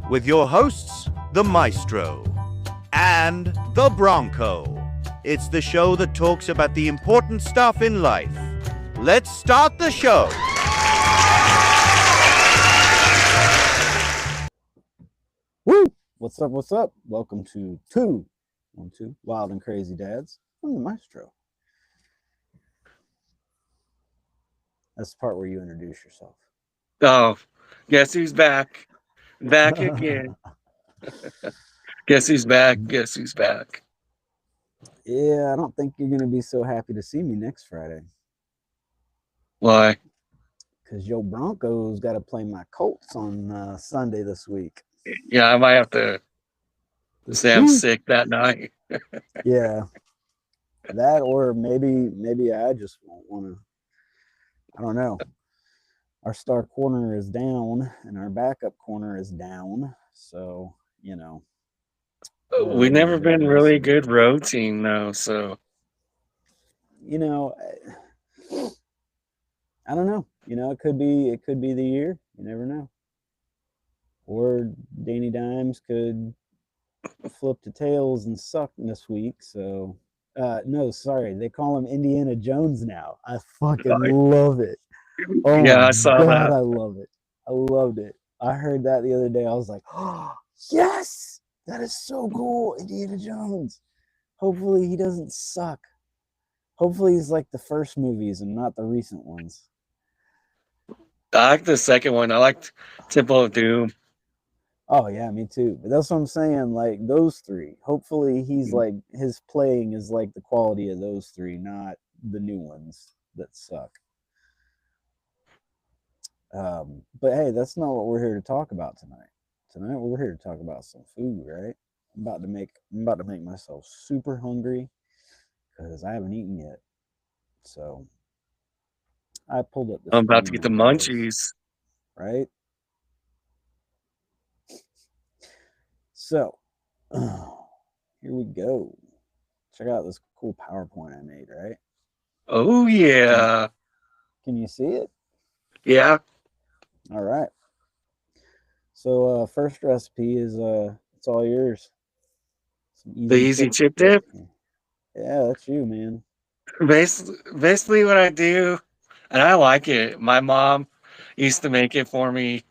with your hosts, the Maestro and the Bronco. It's the show that talks about the important stuff in life. Let's start the show. Woo! What's up? What's up? Welcome to two Wild and Crazy Dads. I'm the Maestro. That's the part where you introduce yourself. Oh, guess who's back? Back again. Guess who's back? Guess who's back? Yeah, I don't think you're going to be so happy to see me next Friday. Why? Because your Broncos got to play my Colts on Sunday this week. Yeah, I might have to say I'm sick that night. Yeah. That or maybe I just won't want to. I don't know. Our star corner is down and our backup corner is down. So, you know. We've never been really good road team though, so you know, I don't know. You know, it could be the year. You never know. Or Danny Dimes could flip the tails and suck this week. So, no, sorry, they call him Indiana Jones now. I fucking love it. Oh yeah, my I saw God, that. I love it. I loved it. I heard that the other day. I was like, oh, yes, that is so cool, Indiana Jones. Hopefully he doesn't suck. Hopefully he's like the first movies and not the recent ones. I like the second one. I liked Temple of Doom. Oh yeah, me too. But that's what I'm saying. Like those three. Hopefully he's like his playing is like the quality of those three, not the new ones that suck. But hey, that's not what we're here to talk about tonight. Tonight we're here to talk about some food, right? I'm about to make myself super hungry because I haven't eaten yet. So I pulled up this. I'm about to get the munchies. Right? So here we go. Check out this cool PowerPoint I made, right? Oh yeah. Can you see it? Yeah. All right. So first recipe is it's all yours. The easy chip dip. Yeah, that's you, man. Basically what I do, and I like it. My mom used to make it for me.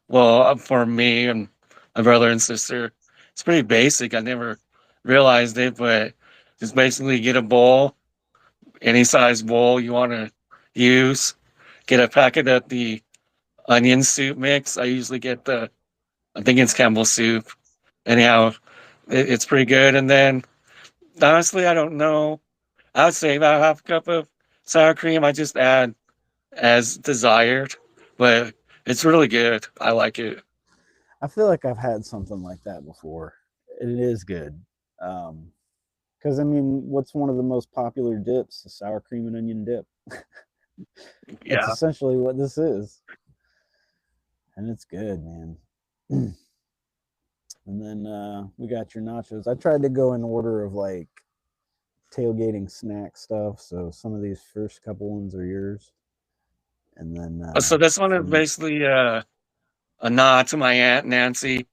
Well, for me and my brother and sister. It's pretty basic. I never realized it, but just basically get a bowl, any size bowl you want to use. Get a packet of the onion soup mix. I usually get I think it's Campbell soup. Anyhow, it's pretty good. And then, honestly, I don't know. I would say about half a cup of sour cream. I just add as desired, but it's really good. I like it. I feel like I've had something like that before. It is good. Because I mean, what's one of the most popular dips? The sour cream and onion dip. That's essentially what this is, and it's good, man. And then we got your nachos. I tried to go in order of like tailgating snack stuff, so some of these first couple ones are yours, and then So this one is basically a nod to my aunt Nancy.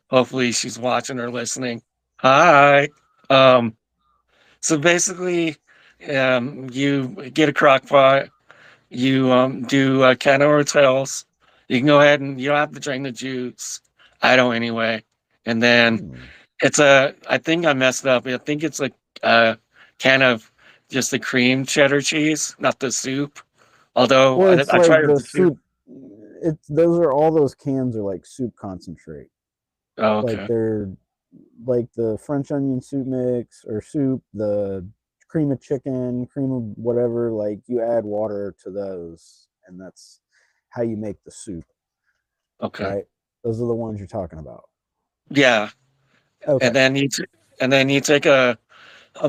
Hopefully she's watching or listening. Hi. So basically, you get a crock pot. You do a can of hotels. You can go ahead and you don't have to drain the juice. I don't anyway. And then I think I messed up. I think it's a can of just the cream cheddar cheese, not the soup. Although well, it's I like tried the the soup. It's all those cans are like soup concentrate. Oh, Like okay. they're like the French onion soup mix or soup, the cream of chicken, cream of whatever. Like you add water to those, and that's how you make the soup. Okay. Right? Those are the ones you're talking about. Yeah. Okay. And then you take a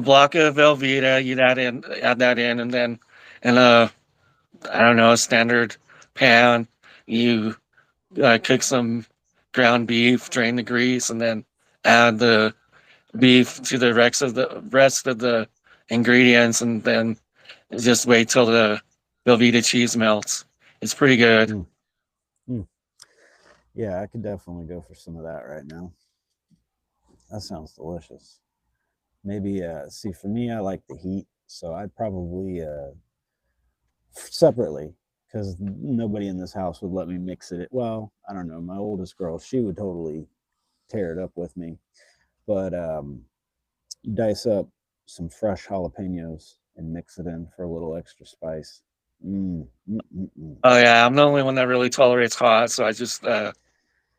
block of Velveeta, you add that in, and then in I don't know, a standard pan, you cook some ground beef, drain the grease, and then add the beef to the rest of the ingredients, and then just wait till the Velveeta cheese melts. It's pretty good. Mm. Yeah, I could definitely go for some of that right now. That sounds delicious. Maybe see, for me, I like the heat, so I'd probably separately, because nobody in this house would let me mix it. Well, I don't know. My oldest girl, she would totally tear it up with me. But dice up some fresh jalapenos and mix it in for a little extra spice. Oh yeah, I'm the only one that really tolerates hot, so I just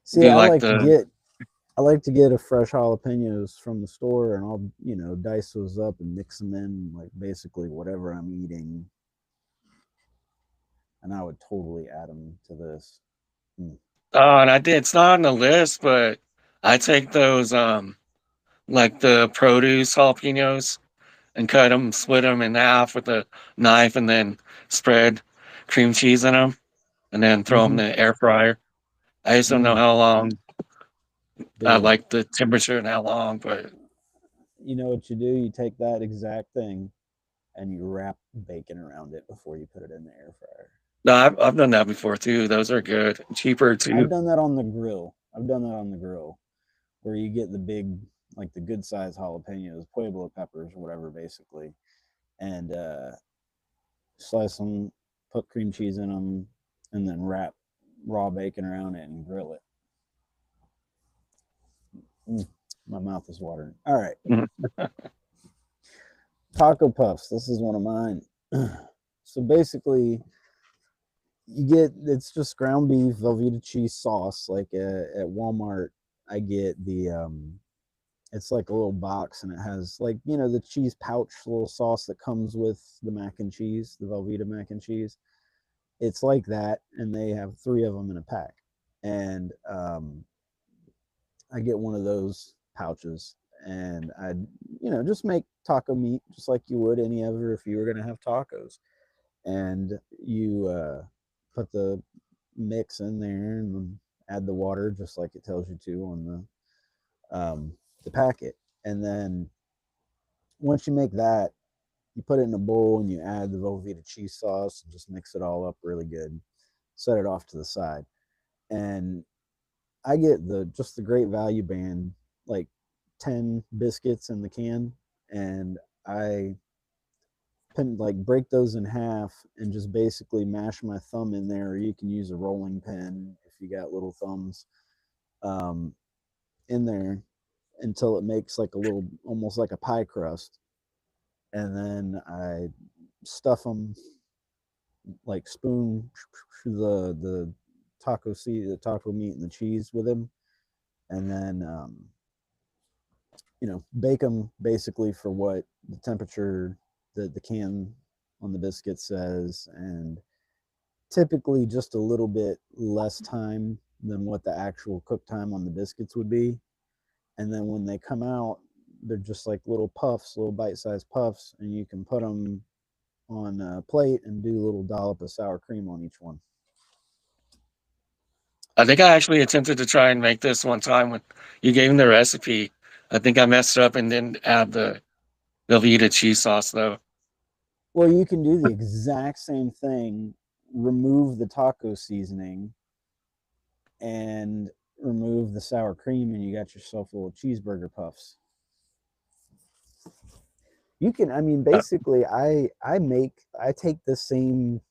See, do like the. I like to get a fresh jalapenos from the store, and I'll dice those up and mix them in like basically whatever I'm eating, and I would totally add them to this. Oh, and I did. It's not on the list, but I take those like the produce jalapenos and cut them, split them in half with a knife, and then spread cream cheese in them, and then throw them Mm-hmm. in the air fryer. I just don't know how long, Dude, like the temperature and how long, but you know what you do? You take that exact thing and you wrap bacon around it before you put it in the air fryer. no, I've done that before too. Those are good, cheaper I've too. done that on the grill. I've done that on the grill where you get the big, like the good size jalapenos, Pueblo peppers, or whatever, basically, and slice them, put cream cheese in them, and then wrap raw bacon around it and grill it. My mouth is watering. All right. Taco puffs. This is one of mine. So basically, you get, it's just ground beef, Velveeta cheese sauce. Like at Walmart, I get the it's like a little box, and it has, like, the cheese pouch little sauce that comes with the mac and cheese, the Velveeta mac and cheese. It's like that, and they have 3 of them in a pack. And I get one of those pouches, and I, just make taco meat just like you would any other if you were going to have tacos. And you put the mix in there and add the water just like it tells you to on the packet. And then once you make that, you put it in a bowl and you add the Velveeta cheese sauce and just mix it all up really good. Set it off to the side. And I get the great value band, like 10 biscuits in the can, and I like break those in half and just basically mash my thumb in there. Or you can use a rolling pin if you got little thumbs, um, in there until it makes like a little, almost like a pie crust. And then I stuff them, like spoon the the taco meat and the cheese with them, and then bake them basically for what the temperature that the can on the biscuit says, and typically just a little bit less time than what the actual cook time on the biscuits would be. And then when they come out, they're just like little puffs, little bite-sized puffs, and you can put them on a plate and do a little dollop of sour cream on each one. I think I actually attempted to try and make this one time when you gave me the recipe. I think I messed up and didn't add the Velveeta cheese sauce though. Well, you can do the exact same thing, remove the taco seasoning and remove the sour cream, and you got yourself little cheeseburger puffs. You can, I mean, basically, I take the same.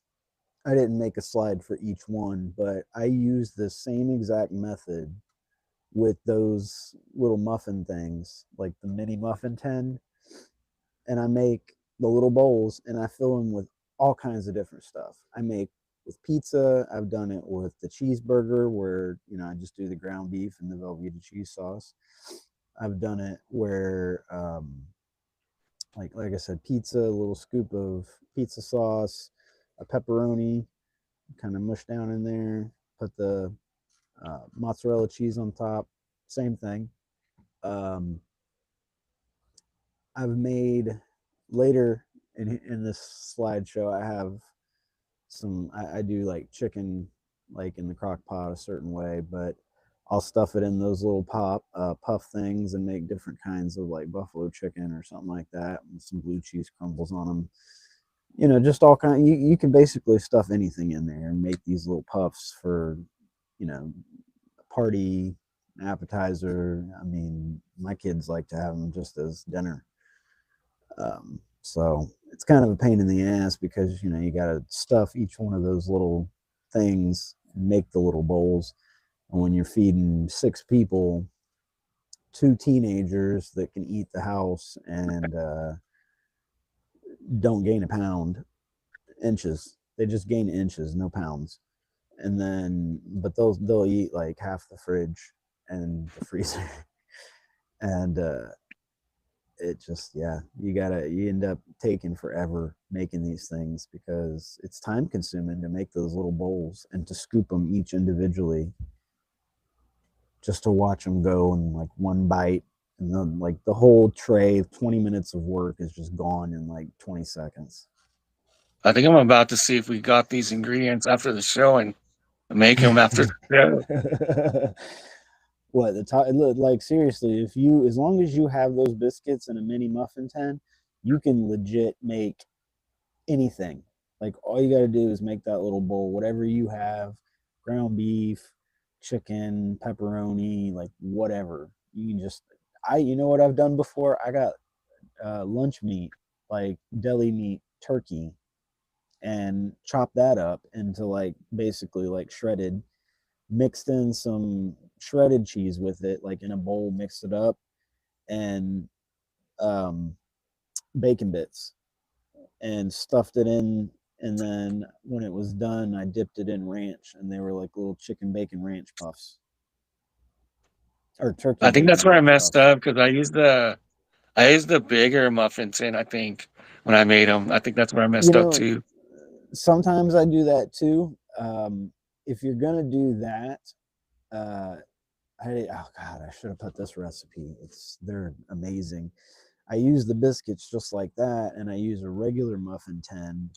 I didn't make a slide for each one, but I use the same exact method with those little muffin things, like the mini muffin tin, and I make the little bowls and I fill them with all kinds of different stuff. I make with pizza. I've done it with the cheeseburger where, I just do the ground beef and the Velveeta cheese sauce. I've done it where, like I said, pizza, a little scoop of pizza sauce, a pepperoni, kind of mush down in there, put the mozzarella cheese on top, same thing. Um, I've made later in this slideshow, I have some, I do like chicken, like in the crock pot a certain way, but I'll stuff it in those little puff things and make different kinds of like buffalo chicken or something like that, and some blue cheese crumbles on them. Just all kind. You can basically stuff anything in there and make these little puffs for, hearty appetizer. I mean, my kids like to have them just as dinner. So it's kind of a pain in the ass because you got to stuff each one of those little things and make the little bowls. And when you're feeding 6 people, 2 teenagers that can eat the house and don't gain a pound, inches. They just gain inches, no pounds. And then, but they'll eat like half the fridge and the freezer, and it just you end up taking forever making these things because it's time consuming to make those little bowls and to scoop them each individually, just to watch them go in like one bite, and then like the whole tray of 20 minutes of work is just gone in like 20 seconds. I think I'm about to see if we got these ingredients after the show and make them after the show. What the top? Like seriously, as long as you have those biscuits in a mini muffin tin, you can legit make anything. Like all you got to do is make that little bowl, whatever you have, ground beef, chicken, pepperoni, like whatever. You can just you know what I've done before? I got lunch meat, like deli meat, turkey, and chop that up into like basically like shredded, mixed in some shredded cheese with it, like in a bowl, mixed it up, and bacon bits, and stuffed it in. And then when it was done, I dipped it in ranch, and they were like little chicken bacon ranch puffs, or turkey I think bacon that's where I ranch messed puffs. up because I used the bigger muffin tin. I think when I made them, I think that's where I You messed up know, too. sometimes I do that too. If you're gonna do that, oh god, I should have put this recipe. They're amazing. I use the biscuits just like that, and I use a regular muffin tin.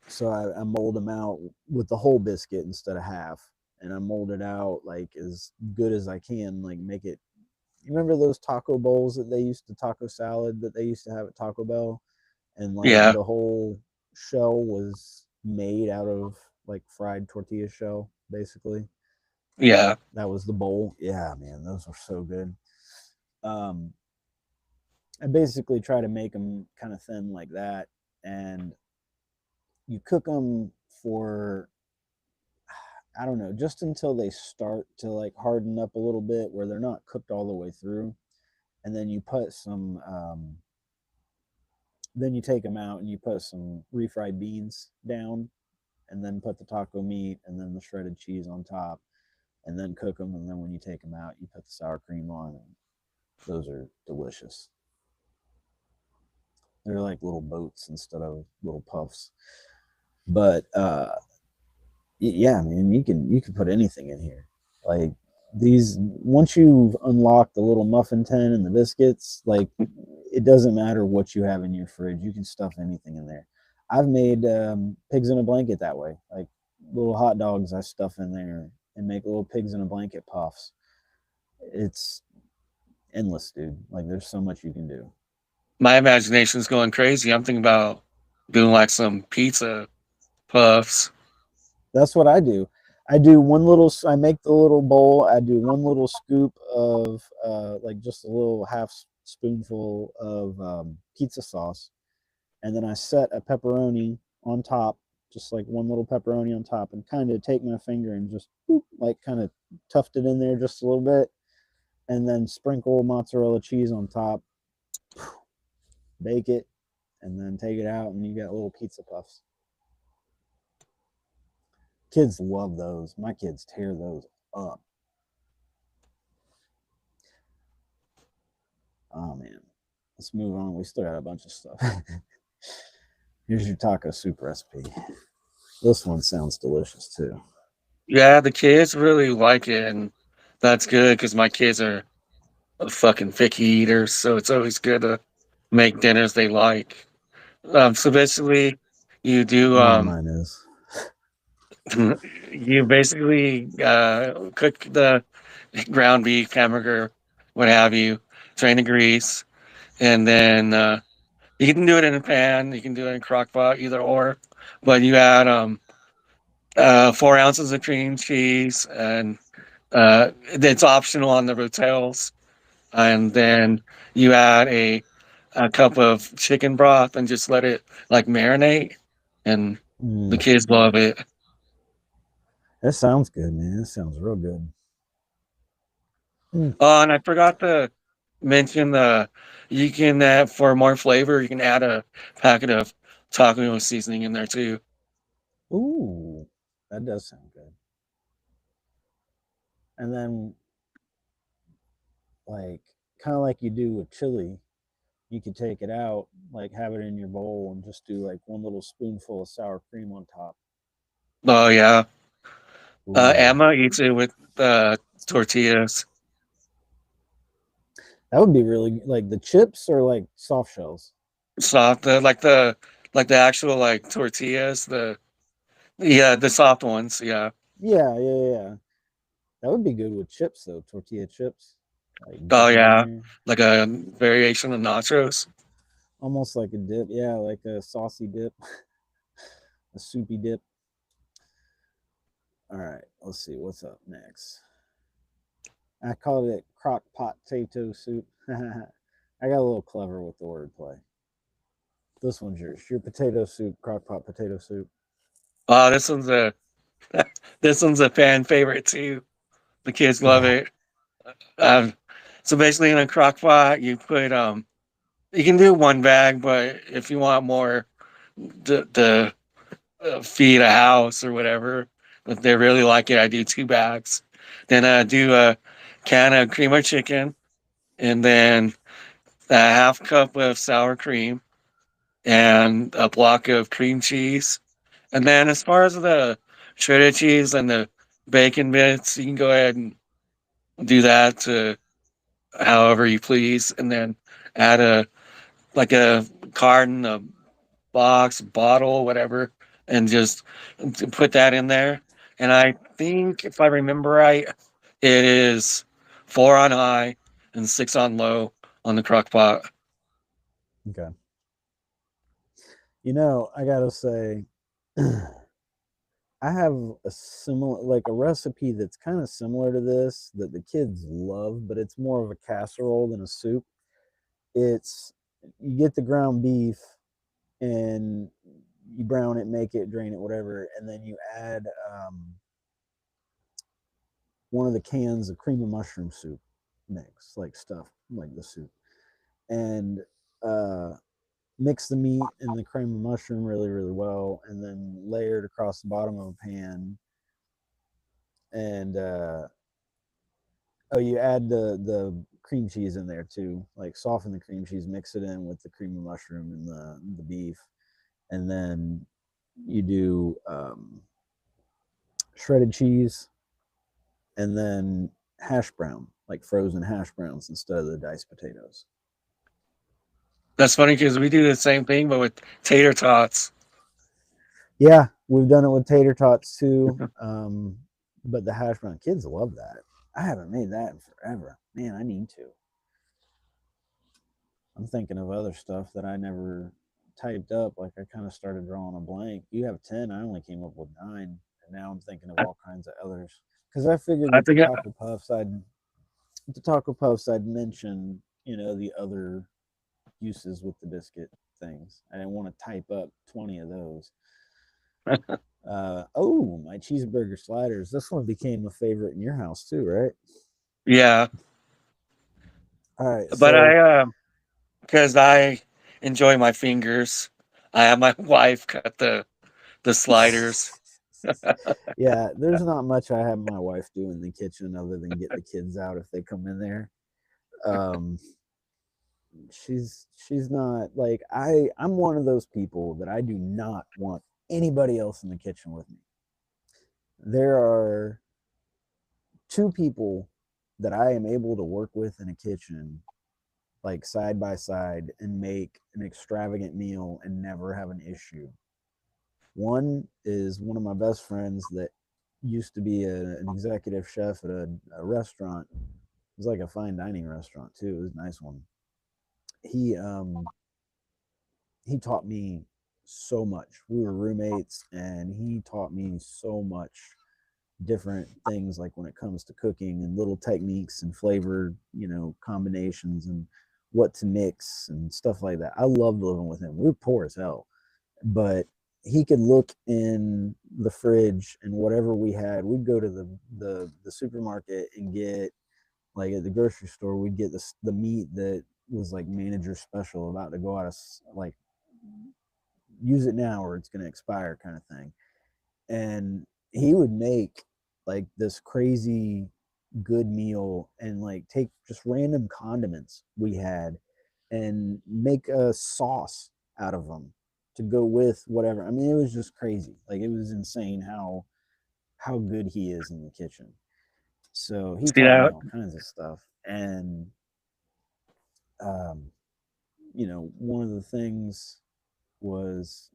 So I mold them out with the whole biscuit instead of half, and I mold it out like as good as I can. Like make it. You remember those taco bowls that they used to taco salad that they used to have at Taco Bell, and like Yeah, the whole shell was made out of like fried tortilla shell, basically. yeah. That was the bowl. Yeah, man, those were so good. Um, I basically try to make them kind of thin like that, and you cook them for, I don't know, just until they start to like harden up a little bit, where they're not cooked all the way through, and then you put some. Then you take them out and you put some refried beans down, and then put the taco meat and then the shredded cheese on top, and then cook them. And then when you take them out, you put the sour cream on, and those are delicious. They're like little boats instead of little puffs. But yeah, man, you can put anything in here. Like these, once you've unlocked the little muffin tin and the biscuits, like it doesn't matter what you have in your fridge. You can stuff anything in there. I've made pigs in a blanket that way. Like little hot dogs, I stuff in there and make little pigs in a blanket puffs. It's endless, dude. Like there's so much you can do. My imagination's going crazy. I'm thinking about doing like some pizza puffs. That's what I do. I do one little. I make the little bowl. I do one little scoop of like just a little half spoonful of pizza sauce, and then I set a pepperoni on top, just like one little pepperoni on top, and kind of take my finger and just boop, like kind of tuft it in there just a little bit, and then sprinkle mozzarella cheese on top, bake it, and then take it out, and you got little pizza puffs. Kids love those. My kids tear those up. Oh man. Let's move on. We still got a bunch of stuff. Here's your taco soup recipe. This one sounds delicious too. Yeah, the kids really like it, and that's good because my kids are fucking picky eaters. So it's always good to make dinners they like. So basically, you do One of mine is. you basically cook the ground beef, hamburger, what have you, drain the grease, and then you can do it in a pan, you can do it in a crock pot, either or. But you add 4 ounces of cream cheese and It's optional on the Rotels, and then you add a cup of chicken broth and just let it like marinate, and the Mm, kids love it. that sounds good, man. That sounds real good. Mm. Oh, and I forgot to mention the you can for more flavor you can add a packet of taco seasoning in there too. Ooh, that does sound good. And then, like, kind of like you do with chili, you could take it out, like, have it in your bowl, and just do like one little spoonful of sour cream on top. Oh yeah, Ooh, Emma eats it with tortillas, that would be really like the chips or like soft shells. soft like the actual like tortillas, the soft ones. Yeah. Yeah, yeah, yeah. That would be good with chips though, tortilla chips. Like Oh dip them in yeah, there, like a variation of nachos. almost like a dip. Yeah, like a saucy dip, a soupy dip. All right, let's see what's up next. I called it crock pot potato soup. I got a little clever with the wordplay. This one's yours. Your potato soup, crock pot potato soup. Oh, this one's a fan favorite too. The kids love Yeah. it. Um, so basically, in a crock pot, you put you can do one bag, but if you want more, the feed a house or whatever, if they really like it, I do two bags. Then I do a can of cream of chicken, and then a half cup of sour cream, and a block of cream cheese. And then as far as the shredded cheese and the bacon bits, you can go ahead and do that to however you please, and then add a carton, a box, bottle, whatever, and just put that in there. And I think if I remember right, it is 4 on high and 6 on low on the crock pot. Okay. I gotta say, I have a similar, like a recipe that's kind of similar to this that the kids love, but it's more of a casserole than a soup. It's You get the ground beef and you brown it, make it, drain it, whatever, and then you add one of the cans of cream of mushroom soup mix, like stuff like the soup, and uh, mix the meat and the cream of mushroom really, really well, and then layer it across the bottom of a pan. And oh, you add the cream cheese in there too, like soften the cream cheese, mix it in with the cream of mushroom and the beef, and then you do shredded cheese, and then hash brown, like frozen hash browns instead of the diced potatoes. That's funny because we do the same thing, but with tater tots. Yeah, we've done it with tater tots too. But the hash brown kids love that. I haven't made that in forever. Man, I need to. I'm thinking of other stuff that I never typed up. Like I kind of started drawing a blank. You have 10. I only came up with 9. And now I'm thinking of I, all kinds of others. Because I figured I with think the taco puffs I'd mention, the other uses with the biscuit things. I didn't want to type up 20 of those. Oh, my cheeseburger sliders. This one became a favorite in your house too, right? yeah, All right, but so because I enjoy my fingers, I have my wife cut the sliders. yeah, there's not much I have my wife do in the kitchen other than get the kids out if they come in there. Um, she's not like I'm one of those people that I do not want anybody else in the kitchen with me. There are two people that I am able to work with in a kitchen like side by side and make an extravagant meal and never have an issue. One is one of my best friends that used to be an executive chef at a restaurant. It was like a fine dining restaurant too. It was a nice one. He um he taught me so much. We were roommates and he taught me so much different things, like when it comes to cooking and little techniques and flavor, combinations and what to mix and stuff like that. I loved living with him. We were poor as hell, but he could look in the fridge and whatever we had, we'd go to the supermarket and get, like at the grocery store, we'd get the meat that was like manager special, about to go out of, like, use it now or it's going to expire kind of thing. And he would make like this crazy good meal and like take just random condiments we had and make a sauce out of them to go with whatever. I mean, it was just crazy. Like, it was insane how good he is in the kitchen. So he See taught me that? all kinds of stuff. And um one of the things was,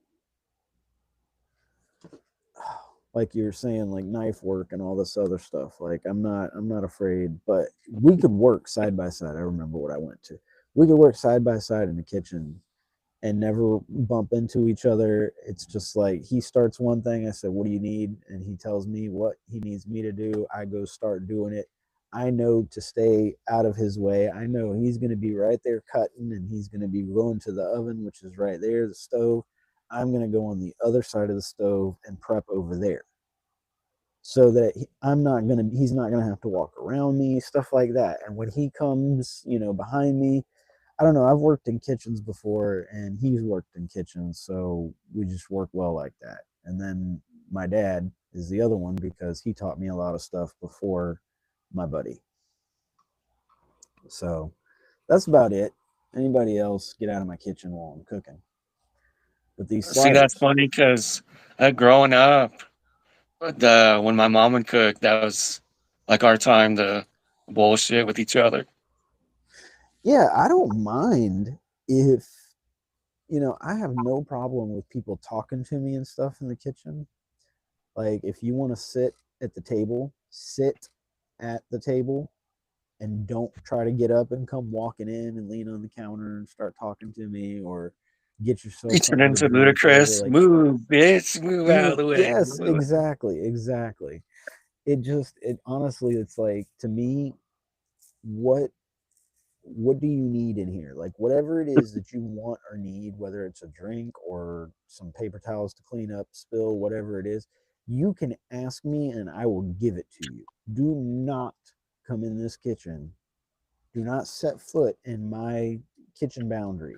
like you're saying, like knife work and all this other stuff. Like, I'm not afraid, but we could work side by side. I remember what I went to. We could work side by side in the kitchen and never bump into each other. It's just like, he starts one thing, I said, "What do you need?" And he tells me what he needs me to do. I go start doing it. I know to stay out of his way. I know he's going to be right there cutting, and he's going to be going to the oven, which is right there, the stove. I'm going to go on the other side of the stove and prep over there, so that he's not going to have to walk around me, stuff like that. And when he comes, behind me, I don't know, I've worked in kitchens before and he's worked in kitchens, so we just work well like that. And then my dad is the other one, because he taught me a lot of stuff before my buddy. So that's about it. Anybody else, get out of my kitchen while I'm cooking. But these See, that's sliders, funny because growing up, when my mom would cook, that was like our time to bullshit with each other. yeah, I don't mind if, I have no problem with people talking to me and stuff in the kitchen. Like, if you want to sit at the table, sit at the table, and don't try to get up and come walking in and lean on the counter and start talking to me, or get You yourself turn something to into drink, whatever. ludicrous. Like, Move, bitch. Move out of the way. yes, Move. exactly. It honestly, it's like, to me, what what do you need in here? Like, whatever it is that you want or need, whether it's a drink or some paper towels to clean up spill, whatever it is, you can ask me and I will give it to you. Do not come in this kitchen, do not set foot in my kitchen boundary,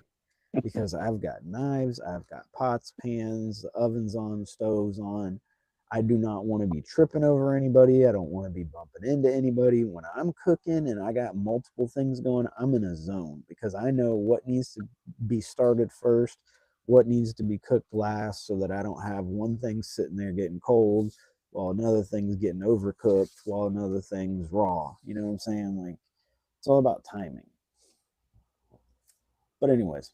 because I've got knives, I've got pots, pans, the ovens on, stoves on. I do not want to be tripping over anybody. I don't want to be bumping into anybody. When I'm cooking and I got multiple things going, I'm in a zone, because I know what needs to be started first, what needs to be cooked last, so that I don't have one thing sitting there getting cold while another thing's getting overcooked while another thing's raw. You know what I'm saying? Like, it's all about timing. But anyways,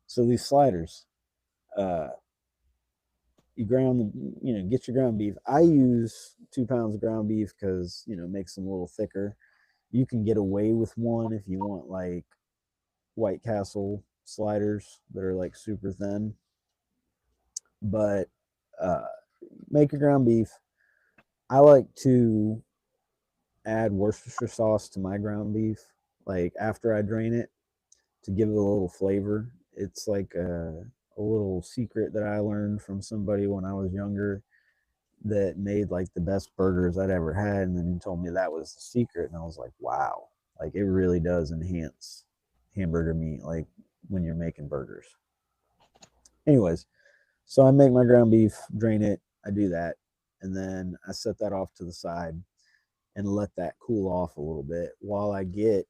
so these sliders, uh, you get your ground beef. I use 2 pounds of ground beef because, it makes them a little thicker. You can get away with one if you want, like, White Castle sliders that are like super thin. But uh, make your ground beef. I like to add Worcestershire sauce to my ground beef, like after I drain it, to give it a little flavor. It's like a little secret that I learned from somebody when I was younger, that made like the best burgers I'd ever had. And then he told me that was the secret. And I was like, wow, like, it really does enhance hamburger meat, like when you're making burgers. Anyways, so I make my ground beef, drain it, I do that. And then I set that off to the side and let that cool off a little bit while I get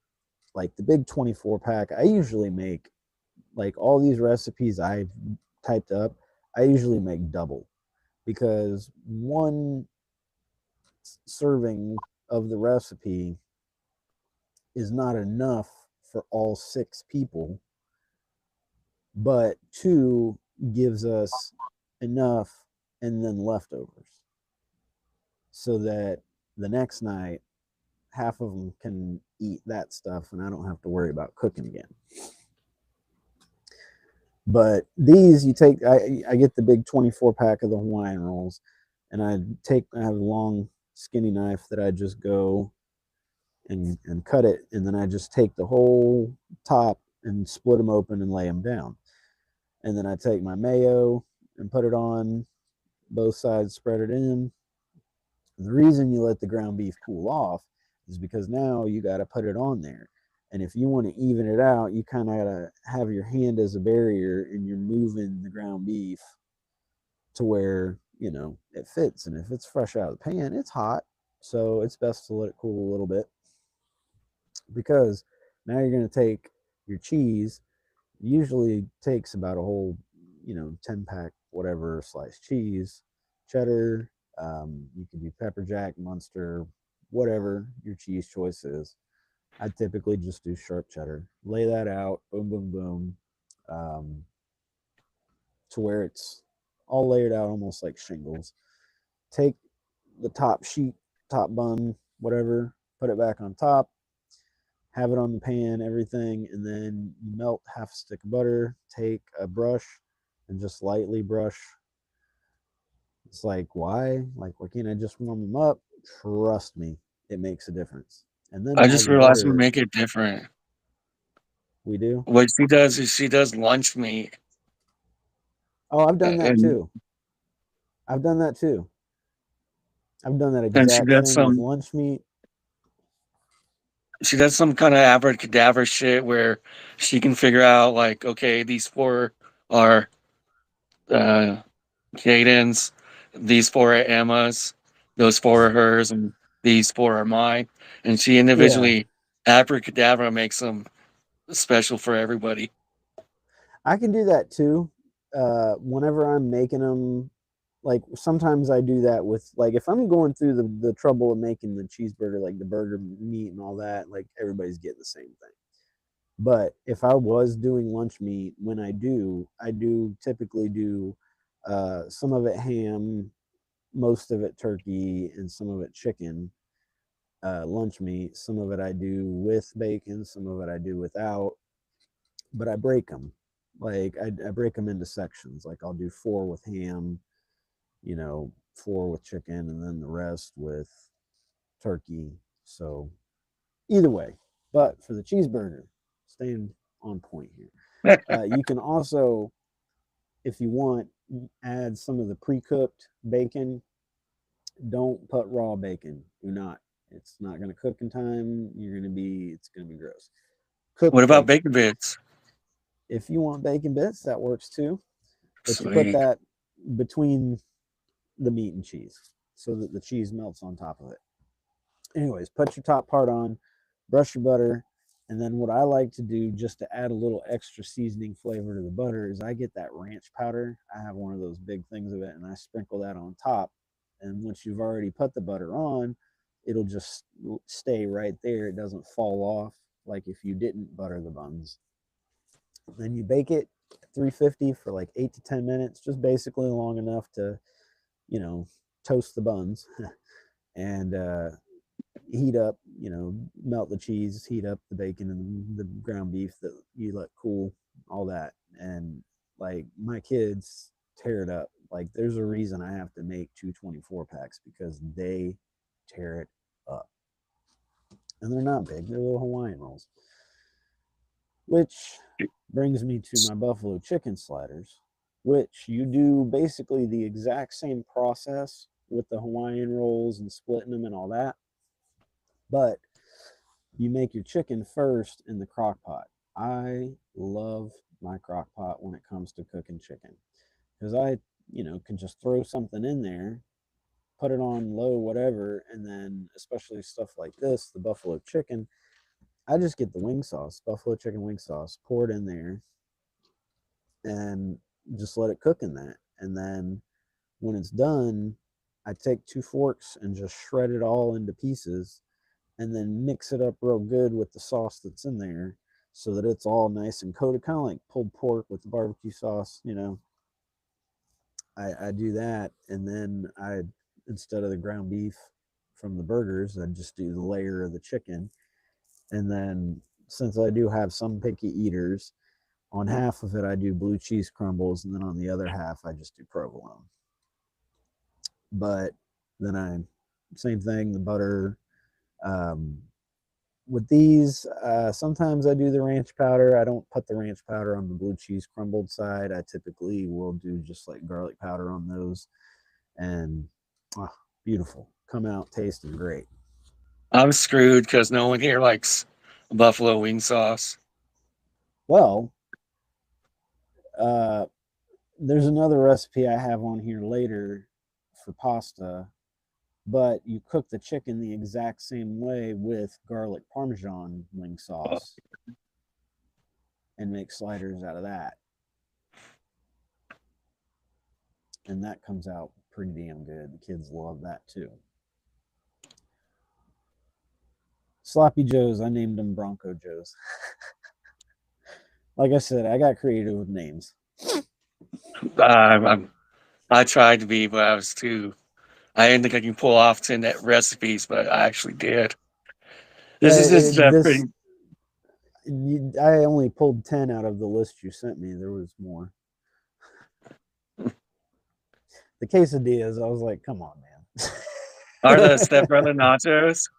like the big 24 pack. I usually make, like, all these recipes I've typed up, I usually make double, because one serving of the recipe is not enough for all 6 people, but 2 gives us enough and then leftovers, so that the next night half of them can eat that stuff and I don't have to worry about cooking again. But these, I get the big 24 pack of the Hawaiian rolls, and I have a long skinny knife that I just go and cut it, and then I just take the whole top and split them open and lay them down. And then I take my mayo and put it on both sides, spread it in. And the reason you let the ground beef cool off is because now you got to put it on there. And if you want to even it out, you kind of got to have your hand as a barrier, and you're moving the ground beef to where, you know, it fits. And if it's fresh out of the pan, it's hot. So it's best to let it cool a little bit, because now you're going to take your cheese. Usually takes about a whole, 10 pack, whatever, sliced cheese, cheddar. You can do pepper jack, Munster, whatever your cheese choice is. I typically just do sharp cheddar. Lay that out, boom, boom, boom, to where it's all layered out almost like shingles. Take the top sheet, top bun, whatever, put it back on top, have it on the pan, everything, and then you melt half a stick of butter, take a brush and just lightly brush. It's like, why? Like, why can't I just warm them up? Trust me, it makes a difference. And then I while just your realized we butter, make it different. we do. What she does is she does lunch meat, Oh, I've done that and too. I've done that too. I've done that she exact does thing with some lunch meat. kind of abracadabra shit where she can figure out like, okay, these four are uh Caden's, these four are Emma's, those four are hers, and these four are mine. And she Yeah, individually abracadabra makes them special for everybody. I can do that too. Whenever I'm making them, like sometimes I do that with, like, if I'm going through the trouble of making the cheeseburger, like the burger meat and all that, like everybody's getting the same thing. But if I was doing lunch meat, when I do typically do some of it ham, most of it turkey, and some of it chicken. Lunch meat. Some of it I do with bacon, some of it I do without. But I break them. Like I break them into sections. Like I'll do 4 with ham, 4 with chicken, and then the rest with turkey. So either way, but for the cheeseburger, staying on point here. You can also, if you want, add some of the pre-cooked bacon. Don't put raw bacon. Do not. It's not going to cook in time. It's going to be gross. What Cooked about bacon. bacon bits? If you want bacon bits, that works too. But you put Sweet. that between the meat and cheese so that the cheese melts on top of it. Anyways, put your top part on, brush your butter, and then what I like to do just to add a little extra seasoning flavor to the butter is I get that ranch powder. I have one of those big things of it, and I sprinkle that on top. And once you've already put the butter on, it'll just stay right there. It doesn't fall off like if you didn't butter the buns. Then you bake it 350 for like 8 to 10 minutes, just basically long enough to, you know, toast the buns and heat up, melt the cheese, heat up the bacon and the ground beef that you let cool, all that. And like my kids tear it up. Like there's a reason I have to make 224 packs because they tear it up. And they're not big, they're little Hawaiian rolls. Which brings me to my buffalo chicken sliders, which you do basically the exact same process with the Hawaiian rolls and splitting them and all that. But you make your chicken first in the crock pot. I love my crock pot when it comes to cooking chicken because I, can just throw something in there, put it on low, whatever, and then especially stuff like this, the buffalo chicken, I just get the wing sauce, buffalo chicken wing sauce, pour it in there, and just let it cook in that. And then when it's done, I take 2 forks and just shred it all into pieces and then mix it up real good with the sauce that's in there so that it's all nice and coated, kind of like pulled pork with the barbecue sauce. I do that, and then instead of the ground beef from the burgers, I just do the layer of the chicken. And then since I do have some picky eaters, on half of it I do blue cheese crumbles, and then on the other half I just do provolone. But then same thing, the butter. With these, sometimes I do the ranch powder. I don't put the ranch powder on the blue cheese crumbled side. I typically will do just like garlic powder on those, and beautiful. Come out tasting great. I'm screwed because no one here likes buffalo wing sauce. Well, there's another recipe I have on here later for pasta, but you cook the chicken the exact same way with garlic parmesan wing sauce and make sliders out of that. And that comes out pretty damn good. The kids love that too. Sloppy Joes, I named them Bronco Joes. Like I said, I got creative with names. I tried to be, but I was too. I didn't think I can pull off 10 recipes, but I actually did. This is just pretty. I only pulled 10 out of the list you sent me. There was more. The quesadillas, I was like, come on, man. Are the stepbrother nachos?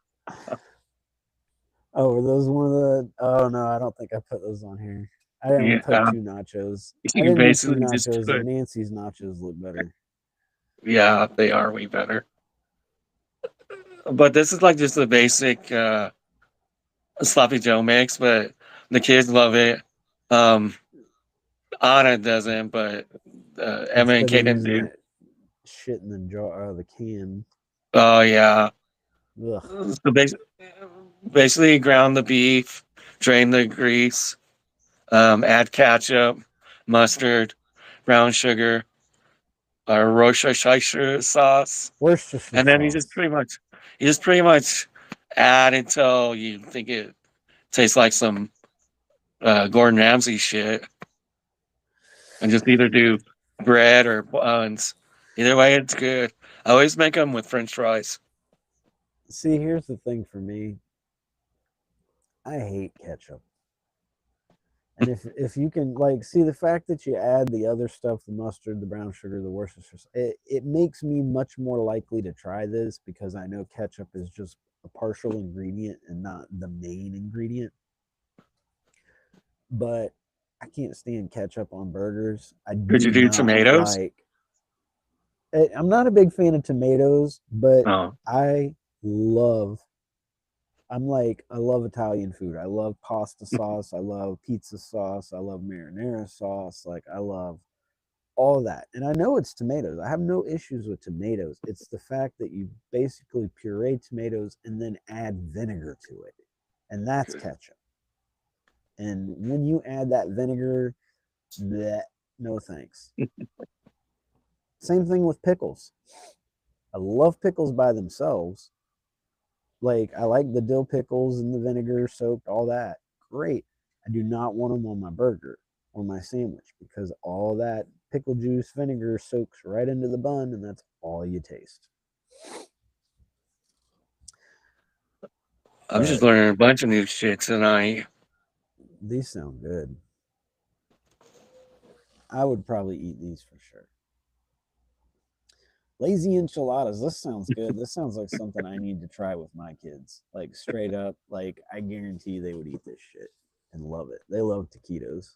Oh, were those one of the? Oh no, I don't think I put those on here. I didn't put two nachos. I You didn't do two basically just nachos. put. Nancy's nachos look better. Yeah, they are way better. But this is like just the basic sloppy Joe mix, but the kids love it. Anna doesn't, but Emma and Instead of Kaden using do. that shit in the jar or the can. Oh yeah. Ugh. So basically ground the beef, drain the grease, add ketchup, mustard, brown sugar, or Worcestershire sauce, Worcestershire and then sauce. you just pretty much add until you think it tastes like some Gordon Ramsay shit, and just either do bread or buns. Either way, it's good. I always make them with French fries. See, here's the thing for me. I hate ketchup. And if you can like see the fact that you add the other stuff, the mustard, the brown sugar, the Worcestershire, it makes me much more likely to try this because I know ketchup is just a partial ingredient and not the main ingredient. But I can't stand ketchup on burgers. I Could do you do not tomatoes? like. I'm not a big fan of tomatoes, but Oh, I love I love Italian food. I love pasta sauce. I love pizza sauce. I love marinara sauce. Like, I love all of that. And I know it's tomatoes. I have no issues with tomatoes. It's the fact that you basically puree tomatoes and then add vinegar to it. And that's ketchup. And when you add that vinegar, bleh, no thanks. Same thing with pickles. I love pickles by themselves. Like, I like the dill pickles and the vinegar soaked, all that. Great. I do not want them on my burger or my sandwich because all that pickle juice vinegar soaks right into the bun and that's all you taste. I'm just learning a bunch of new shit tonight. These sound good. I would probably eat these for sure. Lazy enchiladas. This sounds good. This sounds like something I need to try with my kids. Like, straight up, like, I guarantee they would eat this shit and love it. They love taquitos.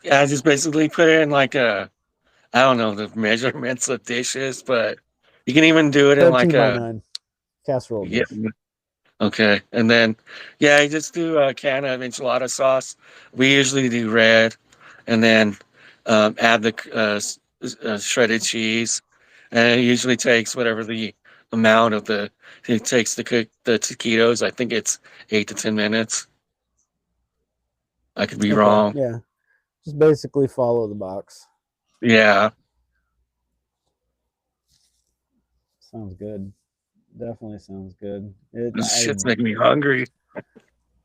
Yeah, I just basically put it in like I don't know the measurements of dishes, but you can even do it in like 13 by 9 casserole yeah, dish. okay. And then, yeah, you just do a can of enchilada sauce. We usually do red, and then add the shredded cheese. And it usually takes whatever the amount of it takes to cook the taquitos. I think it's 8 to 10 minutes. I could be Okay, wrong. yeah. Just basically follow the box. Yeah. Sounds good. Definitely sounds good. This shit's making me hungry.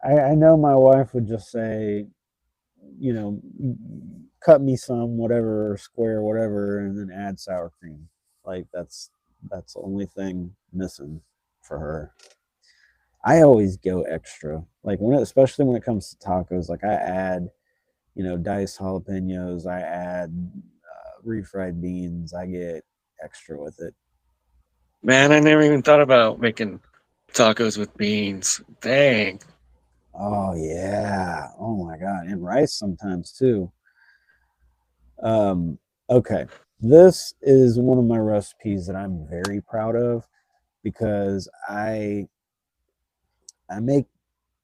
I know my wife would just say, cut me some whatever square whatever, and then add sour cream. Like, that's the only thing missing for her. I always go extra. Like, especially when it comes to tacos. Like, I add, diced jalapenos. I add refried beans. I get extra with it. Man, I never even thought about making tacos with beans. Dang. Oh yeah. Oh my god. And rice sometimes too. Okay. This is one of my recipes that I'm very proud of because I make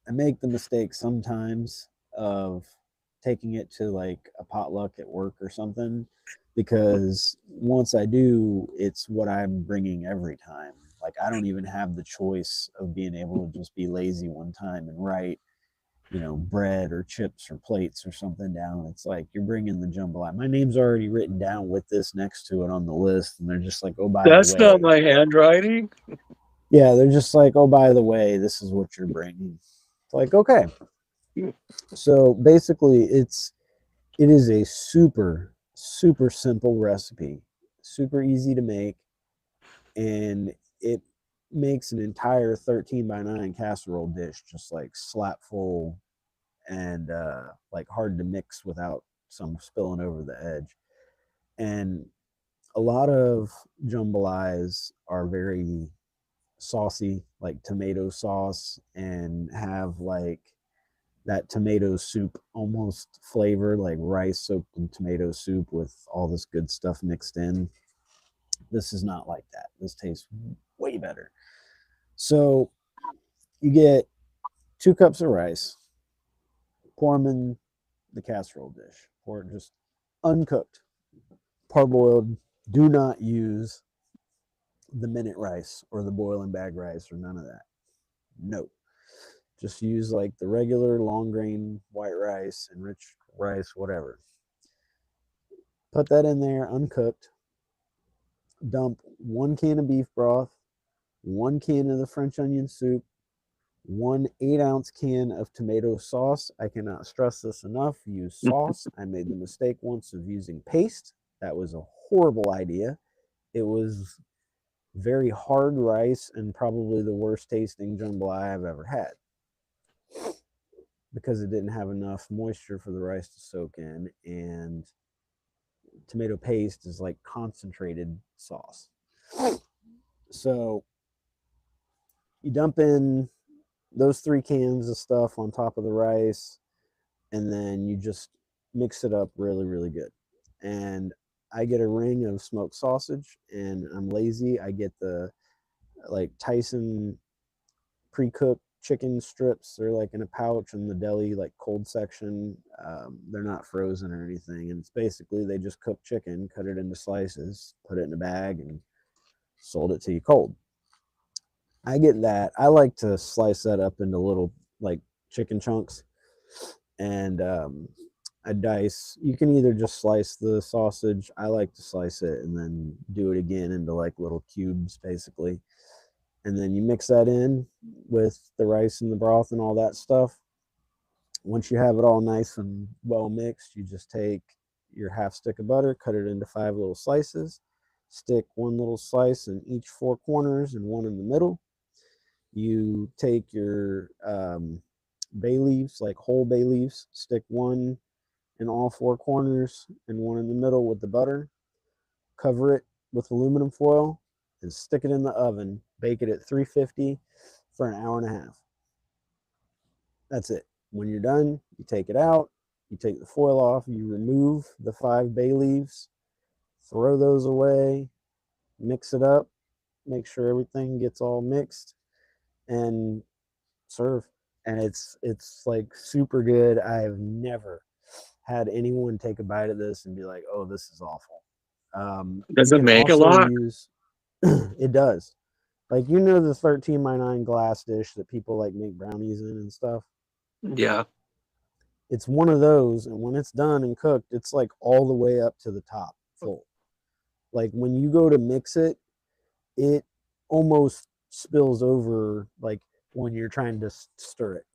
I make the mistake sometimes of taking it to like a potluck at work or something because once I do, it's what I'm bringing every time. Like I don't even have the choice of being able to just be lazy one time and write, bread or chips or plates or something down. It's like you're bringing the jambalaya. My name's already written down with this next to it on the list, and they're just like, oh, by the That's not way, my handwriting. yeah, they're just like, oh, by the way, this is what you're bringing. It's like, okay. So basically, it is a super super simple recipe, super easy to make, and it makes an entire 13 by 9 casserole dish just like slap full and like hard to mix without some spilling over the edge. And a lot of jambalayas are very saucy, like tomato sauce, and have like that tomato soup almost flavor, like rice soaked in tomato soup with all this good stuff mixed in. This is not like that. This tastes way better. So you get 2 cups of rice, pour them in the casserole dish, pour it just uncooked, parboiled. Do not use the minute rice or the boiling bag rice or none of that. No. Just use like the regular long grain white rice and rich rice, whatever. Put that in there uncooked. Dump 1 can of beef broth, 1 can of the French onion soup, 1 8-ounce can of tomato sauce. I cannot stress this enough. Use sauce. I made the mistake once of using paste. That was a horrible idea. It was very hard rice and probably the worst tasting jambalaya I've ever had because it didn't have enough moisture for the rice to soak in, and tomato paste is like concentrated sauce. So you dump in those 3 cans of stuff on top of the rice, and then you just mix it up really, really good. And I get a ring of smoked sausage, and I'm lazy. I get the like Tyson pre-cooked chicken strips. They're like in a pouch in the deli, like cold section. They're not frozen or anything, and it's basically they just cook chicken, cut it into slices, put it in a bag, and sold it to you cold. I get that. I like to slice that up into little like chicken chunks, and I dice. You can either just slice the sausage. I like to slice it and then do it again into like little cubes, basically. And then you mix that in with the rice and the broth and all that stuff. Once you have it all nice and well mixed, you just take your half stick of butter, cut it into 5 little slices, stick 1 little slice in each 4 corners and 1 in the middle. You take your bay leaves, like whole bay leaves, stick 1 in all 4 corners and 1 in the middle with the butter. Cover it with aluminum foil and stick it in the oven. Bake it at 350 for an hour and a half. That's it. When you're done, you take it out, you take the foil off, you remove the 5 bay leaves, throw those away, mix it up, make sure everything gets all mixed, and serve. And it's like super good. I've never had anyone take a bite of this and be like, "Oh, this is awful." Does You it can make a also lot? use it does. Like the 13 by 9 glass dish that people like make brownies in and stuff. Yeah. It's one of those, and when it's done and cooked, it's like all the way up to the top full. Like when you go to mix it, it almost spills over like when you're trying to stir it.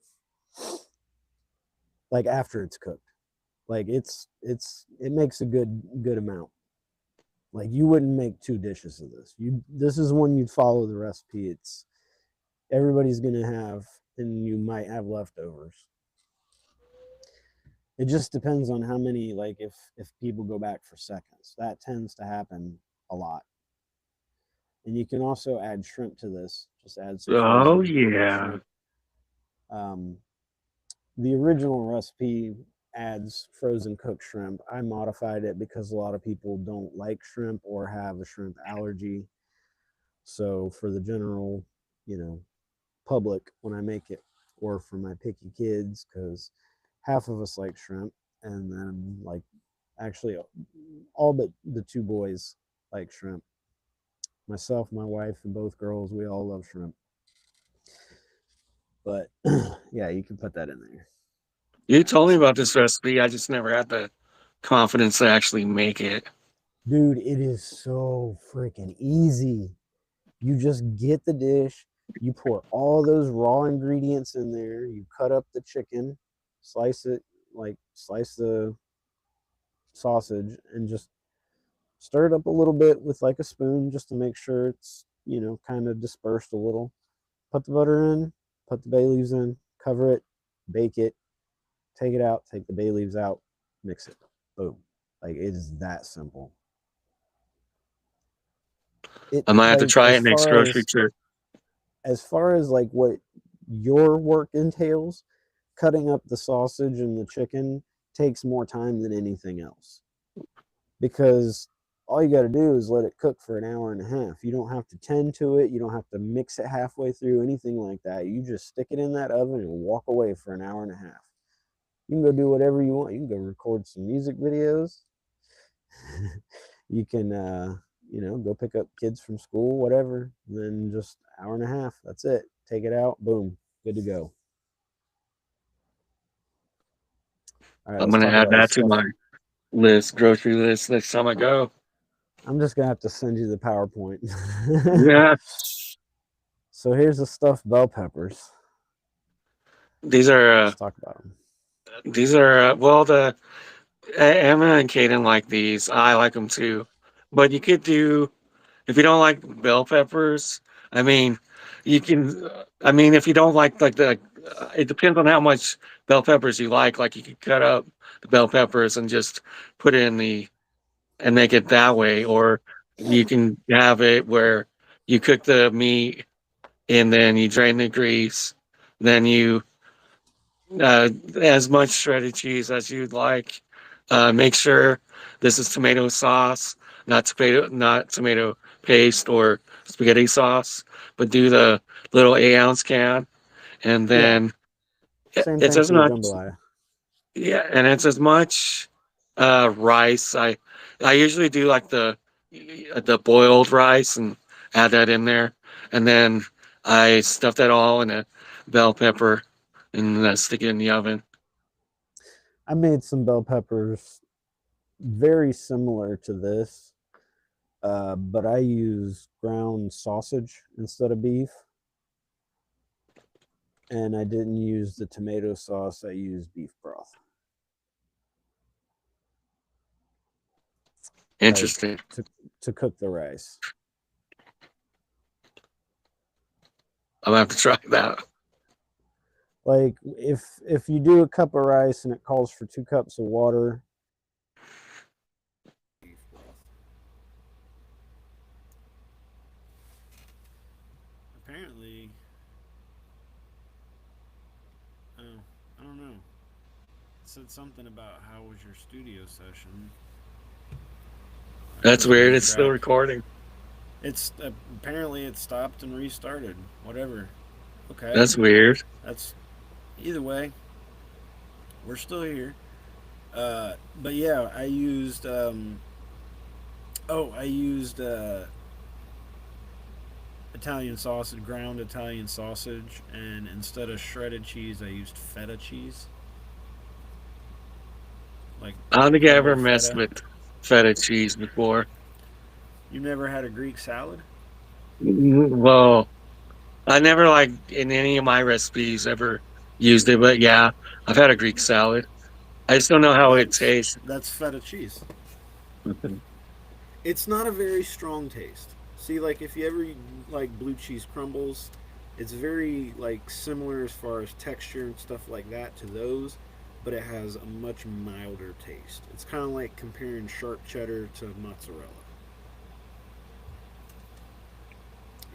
Like after it's cooked. Like it makes a good amount. Like you wouldn't make 2 dishes of this. This is one you'd follow the recipe. It's everybody's gonna have, and you might have leftovers. It just depends on how many, like if people go back for seconds. That tends to happen a lot. And you can also add shrimp to this. Just add some Oh frozen yeah. shrimp. The original recipe adds frozen cooked shrimp. I modified it because a lot of people don't like shrimp or have a shrimp allergy. So for the general, public, when I make it, or for my picky kids, because half of us like shrimp, and then like actually all but the two boys like shrimp. Myself, my wife, and both girls, we all love shrimp. But yeah, you can put that in there. You told me about this recipe. I just never had the confidence to actually make it. Dude, it is so freaking easy. You just get the dish, you pour all those raw ingredients in there, you cut up the chicken, slice it, like slice the sausage, and just stir it up a little bit with like a spoon just to make sure it's, kind of dispersed a little. Put the butter in, put the bay leaves in, cover it, bake it, take it out, take the bay leaves out, mix it. Boom. Like it is that simple. It I might have to like try it next grocery trip. as far as like what your work entails, cutting up the sausage and the chicken takes more time than anything else, because all you got to do is let it cook for an hour and a half. You don't have to tend to it. You don't have to mix it halfway through, anything like that. You just stick it in that oven and walk away for an hour and a half. You can go do whatever you want. You can go record some music videos. You can, go pick up kids from school, whatever. And then just hour and a half. That's it. Take it out. Boom. Good to go. All right, I'm let's gonna talk add about the that to stuff. my grocery list next time I go. I'm just gonna have to send you the PowerPoint. Yeah, So here's the stuffed bell peppers. these are Let's talk about them. well, the Emma and Kaden like these. I like them too, but you could do if you don't like bell peppers. I mean, you can. I mean, if you don't like the, it depends on how much bell peppers you like. Like you could cut up the bell peppers and just put it in the and make it that way, or you can have it where you cook the meat and then you drain the grease, then you as much shredded cheese as you'd like. Make sure this is tomato sauce, not tomato paste or spaghetti sauce, but do the little 8-ounce can, and Yeah, then same it's thing as for the much. jambalaya. Yeah, and it's as much rice. I usually do like the boiled rice and add that in there, and then I stuff that all in a bell pepper and stick it in the oven. I made some bell peppers very similar to this, but I use ground sausage instead of beef, and I didn't use the tomato sauce. I used beef broth, like Interesting. to cook the rice. I'm gonna have to try that. Like if you do a cup of rice and it calls for 2 cups of water. Apparently, oh, I don't know. It said something about how was your studio session. That That's doesn't weird. mean It's still crap. recording. It's apparently it stopped and restarted. Whatever. Okay. That's weird. That's either way. We're still here. But yeah, I used. I used Italian sausage, ground Italian sausage, and instead of shredded cheese, I used feta cheese, like I don't think I ever jumbo messed feta. with feta cheese before. You never had a Greek salad? Well, I never like in any of my recipes ever used it, but yeah, I've had a Greek salad. I just don't know how it That's tastes. that's feta cheese. It's not a very strong taste. See, like if you ever like blue cheese crumbles, it's very like similar as far as texture and stuff like that to those, but it has a much milder taste. It's kind of like comparing sharp cheddar to mozzarella.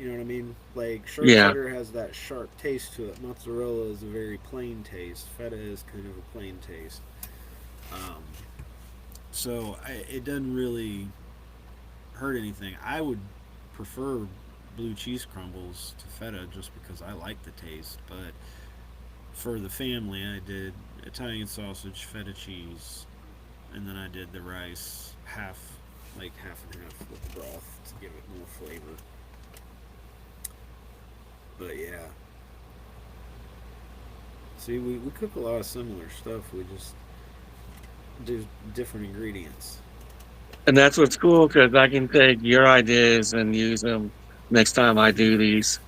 You know what I mean? Like sharp Yeah. cheddar has that sharp taste to it. Mozzarella is a very plain taste. Feta is kind of a plain taste. Um, it doesn't really hurt anything. I would prefer blue cheese crumbles to feta just because I like the taste. But for the family, I did Italian sausage, feta cheese, and then I did the rice half and half with the broth to give it more flavor. But yeah, see, we cook a lot of similar stuff. We just do different ingredients. And that's what's cool because I can take your ideas and use them next time I do these.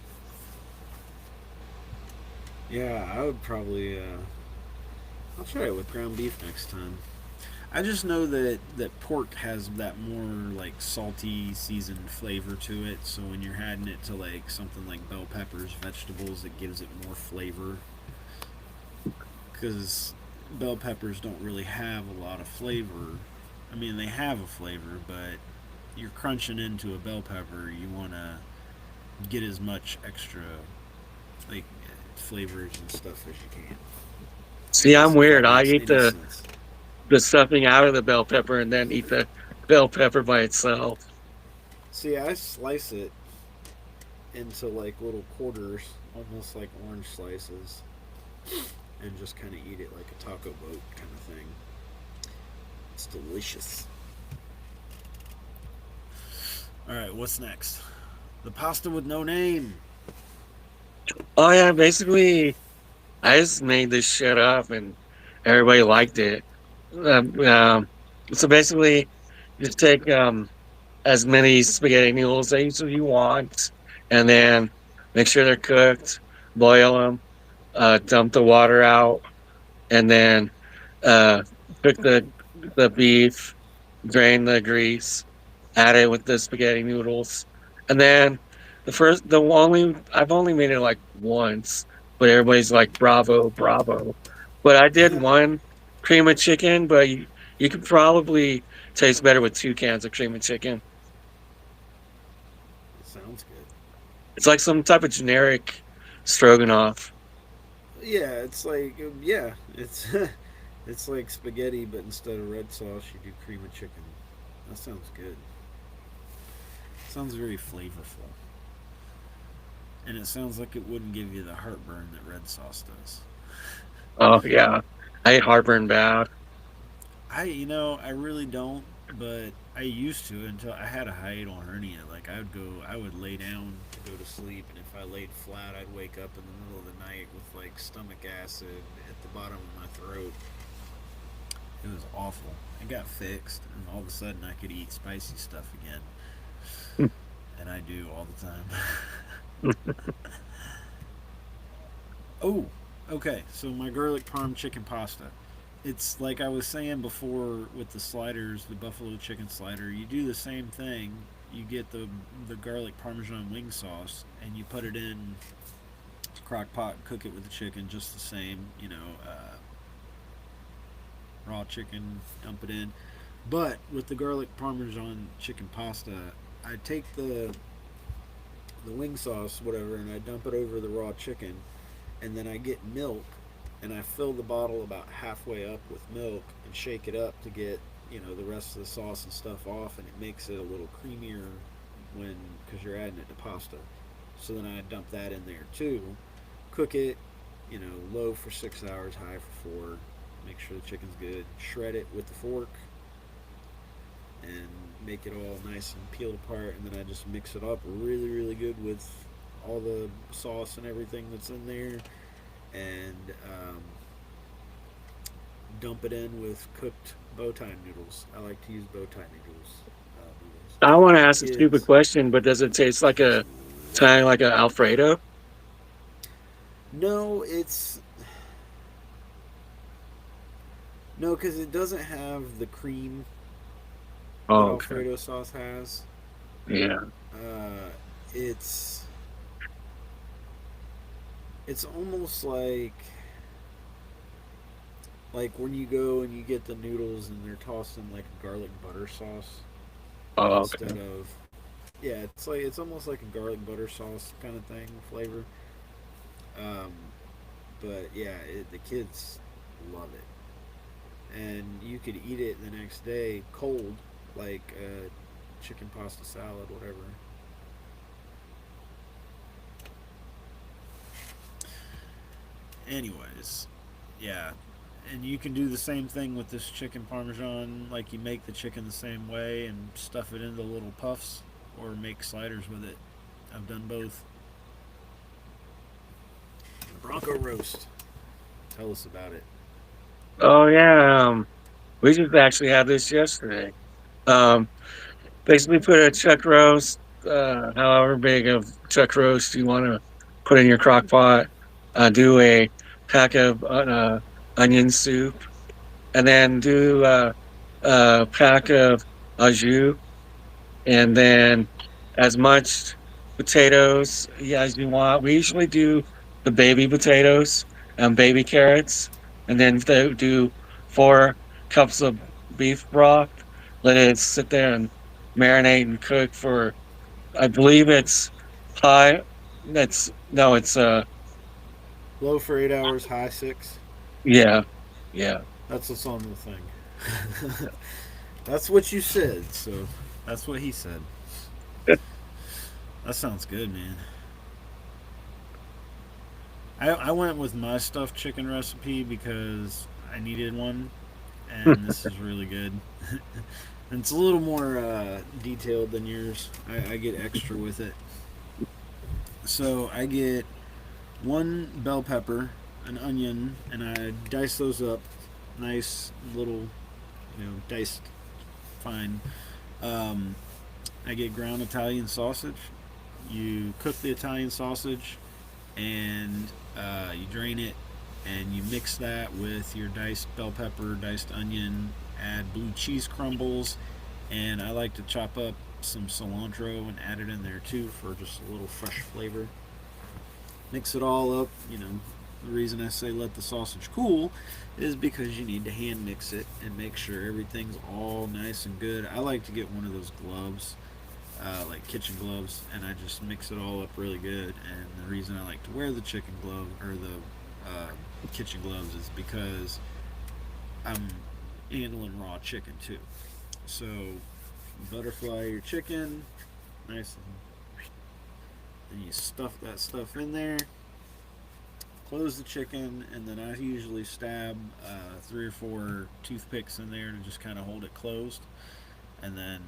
Yeah, I would probably. I'll try it with ground beef next time. I just know that pork has that more like salty seasoned flavor to it. So when you're adding it to like something like bell peppers, vegetables, it gives it more flavor. Because bell peppers don't really have a lot of flavor. I mean, they have a flavor, but you're crunching into a bell pepper. You want to get as much extra like flavors and stuff as you can. I See, I'm guess if weird. that I makes eat any sense. the stuffing out of the bell pepper and then eat the bell pepper by itself. See, I slice it into like little quarters, almost like orange slices, and just kind of eat it like a taco boat kind of thing. It's delicious. All right, what's next? The pasta with no name. Oh yeah, basically, I just made this shit up and everybody liked it. Um, um, so basically, just take as many spaghetti noodles as you want, and then make sure they're cooked. Boil them, dump the water out, and then uh, cook the beef, drain the grease, add it with the spaghetti noodles, and then the only I've only made it like once, but everybody's like bravo, bravo. But I did one cream of chicken, but you could probably taste better with 2 cans of cream of chicken. Sounds good. It's like some type of generic stroganoff. Yeah, it's like it's it's like spaghetti, but instead of red sauce, you do cream of chicken. That sounds good. Sounds very flavorful, and it sounds like it wouldn't give you the heartburn that red sauce does. Oh yeah, I hate heartburn bad. I really don't, but I used to until I had a hiatal hernia. Like I would lay down to go to sleep, and if I laid flat, I'd wake up in the middle of the night with like stomach acid at the bottom of my throat. It was awful. It got fixed, and all of a sudden I could eat spicy stuff again, and I do all the time. Oh, okay. So my garlic parm chicken pasta. It's like I was saying before with the sliders, the buffalo chicken slider. You do the same thing. You get the garlic parmesan wing sauce, and you put it in crock pot, cook it with the chicken just the same. Raw chicken, dump it in. But with the garlic parmesan chicken pasta, I take the wing sauce, whatever, and I dump it over the raw chicken, and then I get milk, and I fill the bottle about halfway up with milk and shake it up to get the rest of the sauce and stuff off, and it makes it a little creamier when because you're adding it to pasta. So then I dump that in there too, cook it, low for 6 hours, high for 4. Make sure the chicken's good. Shred it with the fork and make it all nice and peeled apart, and then I just mix it up really, really good with all the sauce and everything that's in there, and dump it in with cooked bow tie noodles. I like to use bow tie noodles. I want to The ask a stupid kids, question, but does it taste like a kind of like a Alfredo? no, no, because it doesn't have the cream that Oh, okay. Alfredo sauce has. Yeah. Uh, it's almost like when you go and you get the noodles and they're tossed in like a garlic butter sauce Oh, instead okay. of Yeah, it's almost like a garlic butter sauce kind of thing flavor. Um, but yeah, the kids love it, and you could eat it the next day cold, like chicken pasta salad, whatever. Anyways, yeah, and you can do the same thing with this chicken parmesan. Like you make the chicken the same way and stuff it into little puffs, or make sliders with it. I've done both. Bronco roast. Tell us about it. Oh yeah, we just actually had this yesterday. Um, Basically, put a chuck roast, however big of chuck roast you want to put in your crock pot. Do a pack of onion soup, and then do a pack of au jus, and then as much potatoes as you want. We usually do the baby potatoes and baby carrots, and then they do 4 cups of beef broth. Let it sit there and marinate and cook for. I believe it's high. That's no, it's Low for 8 hours, high 6. yeah, yeah. That's what's on the thing. That's what you said, so that's what he said. That sounds good, man. I went with my stuffed chicken recipe because I needed one, and this is really good. And it's a little more detailed than yours. I get extra with it. So I get one bell pepper, an onion, and I dice those up, nice little, diced fine. Um, I get ground Italian sausage. You cook the Italian sausage, and you drain it, and you mix that with your diced bell pepper, diced onion. Add blue cheese crumbles, and I like to chop up some cilantro and add it in there too for just a little fresh flavor. Mix it all up. The reason I say let the sausage cool is because you need to hand mix it and make sure everything's all nice and good. I like to get one of those gloves, like kitchen gloves, and I just mix it all up really good. And the reason I like to wear the chicken glove or the kitchen gloves is because I'm handling raw chicken too. So butterfly your chicken, nice, and you stuff that stuff in there. Close the chicken, and then I usually stab 3 or 4 toothpicks in there to just kind of hold it closed, and then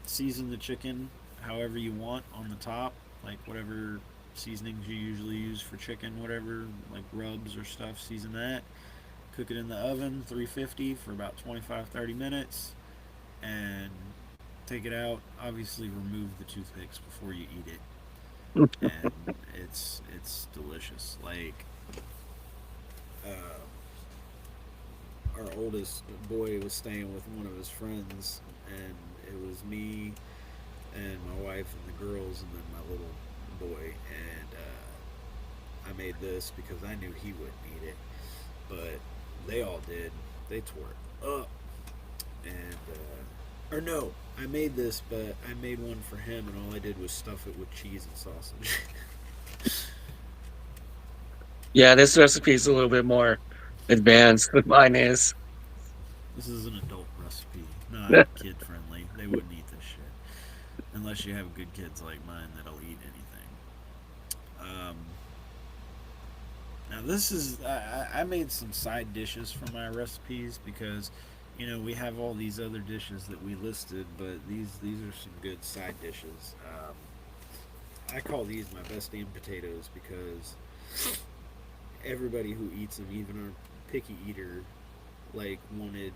season the chicken however you want on the top, like whatever seasonings you usually use for chicken, whatever, like rubs or stuff, season that. Cook it in the oven, 350 for about 25-30 minutes, and take it out. Obviously, remove the toothpicks before you eat it, and it's delicious. Like uh, our oldest boy was staying with one of his friends, and it was me and my wife and the girls, and then my little boy. And I made this because I knew he wouldn't eat it, but they all did. They tore it up, and or no, I made this, but I made one for him, and all I did was stuff it with cheese and sausage. Yeah, this recipe is a little bit more advanced than mine is. This is an adult recipe, not kid friendly. They wouldn't eat this shit unless you have good kids like mine that'll eat anything. Um, Now this is I made some side dishes for my recipes because we have all these other dishes that we listed, but these are some good side dishes. I call these my best damn potatoes because everybody who eats them, even our picky eater, like wanted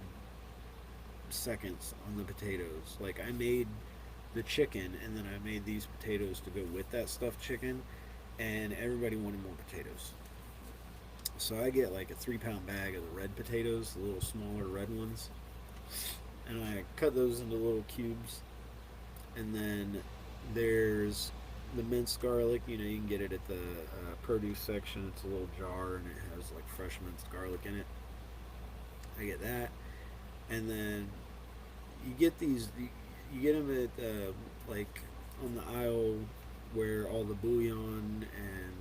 seconds on the potatoes. Like I made the chicken and then I made these potatoes to go with that stuffed chicken, and everybody wanted more potatoes. So I get like a 3 pound bag of the red potatoes, the little smaller red ones, and I cut those into little cubes. And then there's the minced garlic. You can get it at the produce section. It's a little jar and it has like fresh minced garlic in it. I get that, and then you get these. You get them at like on the aisle where all the bouillon and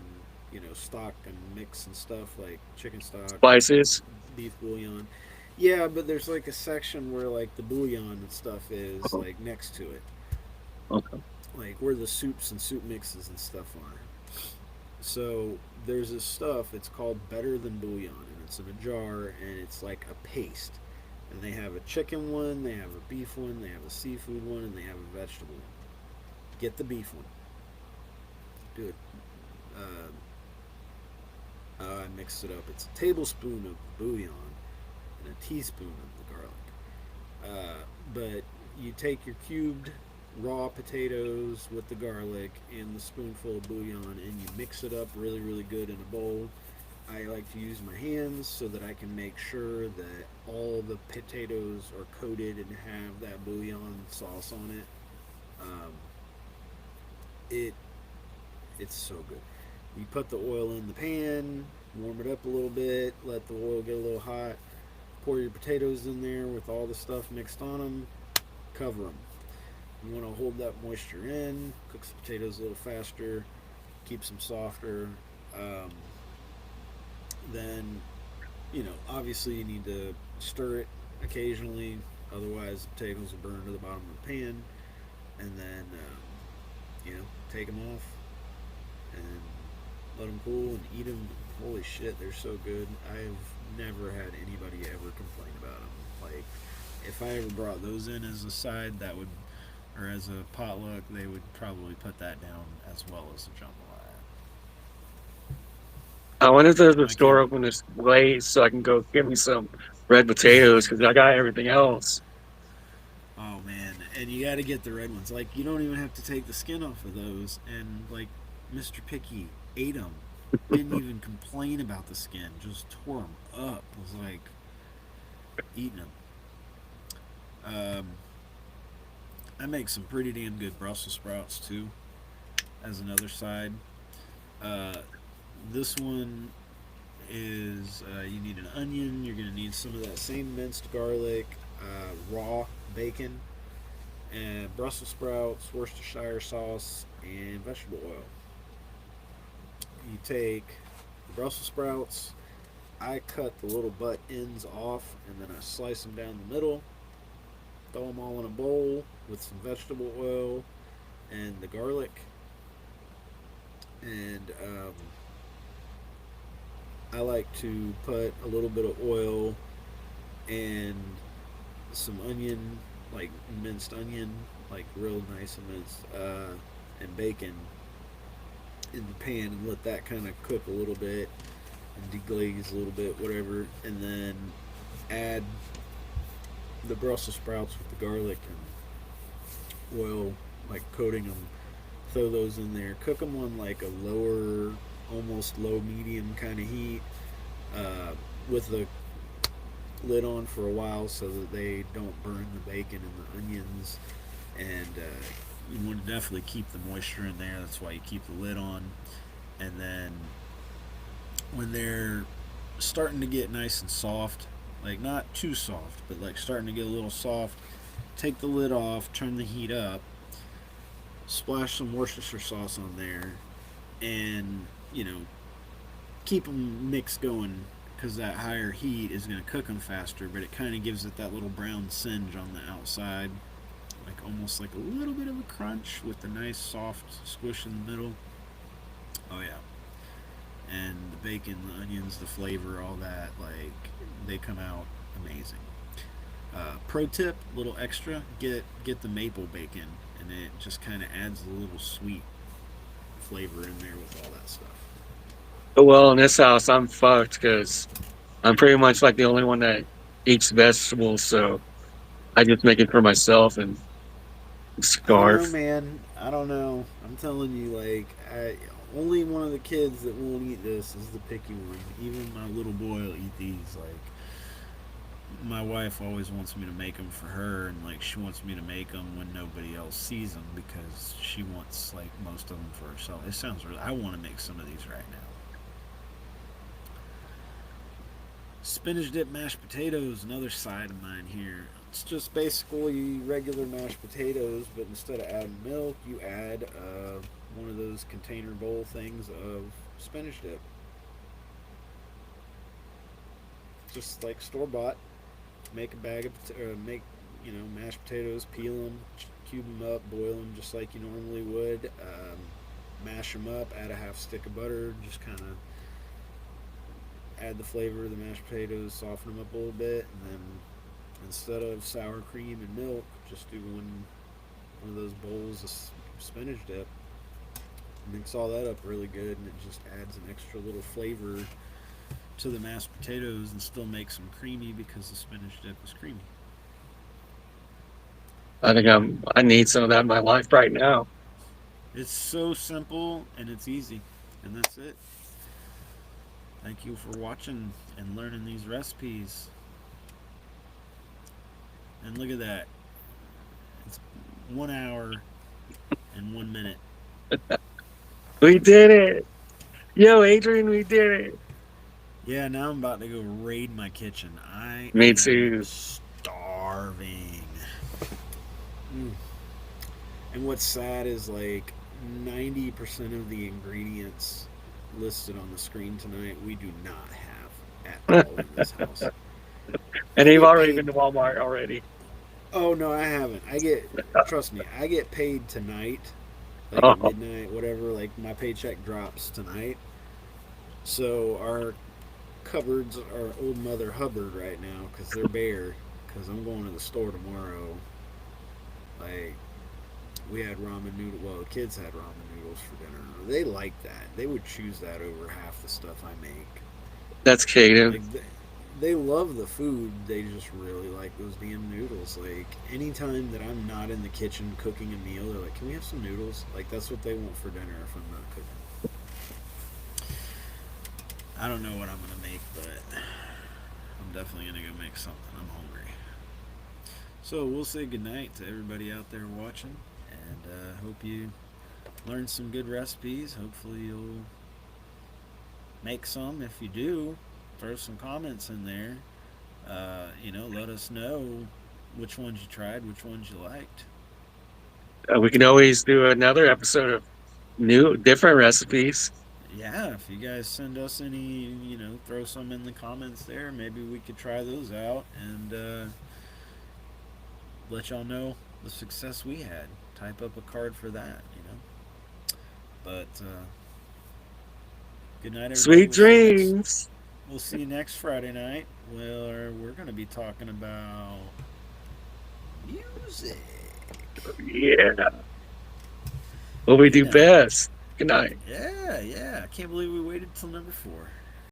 stock and mix and stuff like chicken stock and Spices. beef bouillon. Yeah, but there's like a section where like the bouillon and stuff is Oh, like next to it, okay. like where the soups and soup mixes and stuff are. So there's this stuff. It's called Better Than Bouillon, and it's in a jar, and it's like a paste. And they have a chicken one, they have a beef one, they have a seafood one, and they have a vegetable one. Get the beef one. Do it. I mixed it up. It's a tablespoon of bouillon and a teaspoon of the garlic. But you take your cubed raw potatoes with the garlic and the spoonful of bouillon, and you mix it up really, really good in a bowl. I like to use my hands so that I can make sure that all the potatoes are coated and have that bouillon sauce on it. Um, it it's so good. You put the oil in the pan, warm it up a little bit, let the oil get a little hot. Pour your potatoes in there with all the stuff mixed on them. Cover them. You want to hold that moisture in. Cooks the potatoes a little faster. Keeps them softer. Um, then obviously you need to stir it occasionally, otherwise the potatoes will burn to the bottom of the pan. And then, take them off and let them cool and eat them. Holy shit, they're so good. I've never had anybody ever complain about them. Like, if I ever brought those in as a side, that would, or as a potluck, they would probably put that down as well as the jambalaya. I wonder if there's a I store can't. open this late so I can go get me some red potatoes because I got everything else. Oh man, and you got to get the red ones. Like you don't even have to take the skin off of those. And like Mr. Picky ate them, didn't even complain about the skin, just tore them up. Was like eating them. Um, I make some pretty damn good Brussels sprouts too, as another side. Uh, this one is you need an onion. You're gonna need some of that same minced garlic, raw bacon, and Brussels sprouts, Worcestershire sauce, and vegetable oil. You take the Brussels sprouts. I cut the little butt ends off, and then I slice them down the middle. Throw them all in a bowl with some vegetable oil and the garlic, and I like to put a little bit of oil and some onion, like minced onion, like real nice and minced, and bacon in the pan and let that kind of cook a little bit and deglaze a little bit, whatever, and then add the Brussels sprouts with the garlic and oil, like coating them. Throw those in there. Cook them on like a lower, almost low medium kind of heat, with the lid on for a while so that they don't burn the bacon and the onions. And you want to definitely keep the moisture in there. That's why you keep the lid on. And then when they're starting to get nice and soft, like not too soft, but like starting to get a little soft, take the lid off, turn the heat up, splash some Worcestershire sauce on there, and keep them mixed going because that higher heat is going to cook them faster, but it kind of gives it that little brown singe on the outside, like almost like a little bit of a crunch with the nice soft squish in the middle. Oh yeah, and the bacon, the onions, the flavor, all that, like they come out amazing. Pro tip, little extra, get the maple bacon, and it just kind of adds a little sweet flavor in there with all that stuff. Well, in this house, I'm fucked because I'm pretty much like the only one that eats vegetables. So I just make it for myself and I don't know, scarf. man. I don't know. I'm telling you, like, only one of the kids that won't eat this is the picky one. Even my little boy will eat these. Like, my wife always wants me to make them for her, and like she wants me to make them when nobody else sees them because she wants like most of them for herself. It sounds really. I want to make some of these right now. Spinach dip mashed potatoes, another side of mine here. It's just basically regular mashed potatoes, but instead of adding milk, you add one of those container bowl things of spinach dip. Just like store bought. Make a bag of make mashed potatoes, peel them, cube them up, boil them just like you normally would. Mash them up, add a half stick of butter, just kind of add the flavor of the mashed potatoes, soften them up a little bit, and then instead of sour cream and milk, just do one of those bowls of spinach dip. Mix all that up really good, and it just adds an extra little flavor to the mashed potatoes and still makes them creamy because the spinach dip is creamy. I think I need some of that in my life right now. It's so simple and it's easy, and that's it. Thank you for watching and learning these recipes. And look at that. It's 1 hour and 1 minute. We did it. Yo, Adrian, we did it. Yeah, now I'm about to go raid my kitchen. I Me am too. starving. And what's sad is like 90% of the ingredients listed on the screen tonight we do not have at all in this house. And you've already been to Walmart already. Oh no, I haven't. Trust me, I get paid tonight, like at midnight, whatever. Like my paycheck drops tonight, so our cupboards are old Mother Hubbard right now because they're bare. Because I'm going to the store tomorrow. Like we had ramen noodles. Well, the kids had ramen noodles for dinner. They like that. They would choose that over half the stuff I make. That's Caden. Like they love the food. They just really like those damn noodles. Like anytime that I'm not in the kitchen cooking a meal, they're like, "Can we have some noodles?" Like that's what they want for dinner if I'm not cooking. I don't know what I'm gonna make, but I'm definitely gonna go make something. I'm hungry. So we'll say goodnight to everybody out there watching, and hope you learned some good recipes. Hopefully you'll make some. If you do, throw some comments in there. Let us know which ones you tried, which ones you liked. We can always do another episode of different recipes. Yeah, if you guys send us any, throw some in the comments there. Maybe we could try those out and let y'all know the success we had. Type up a card for that, But good night, everybody. Sweet dreams. We'll see you next Friday night, where we're going to be talking about music. Yeah. What we do best. Good night. Yeah. I can't believe we waited till number 4.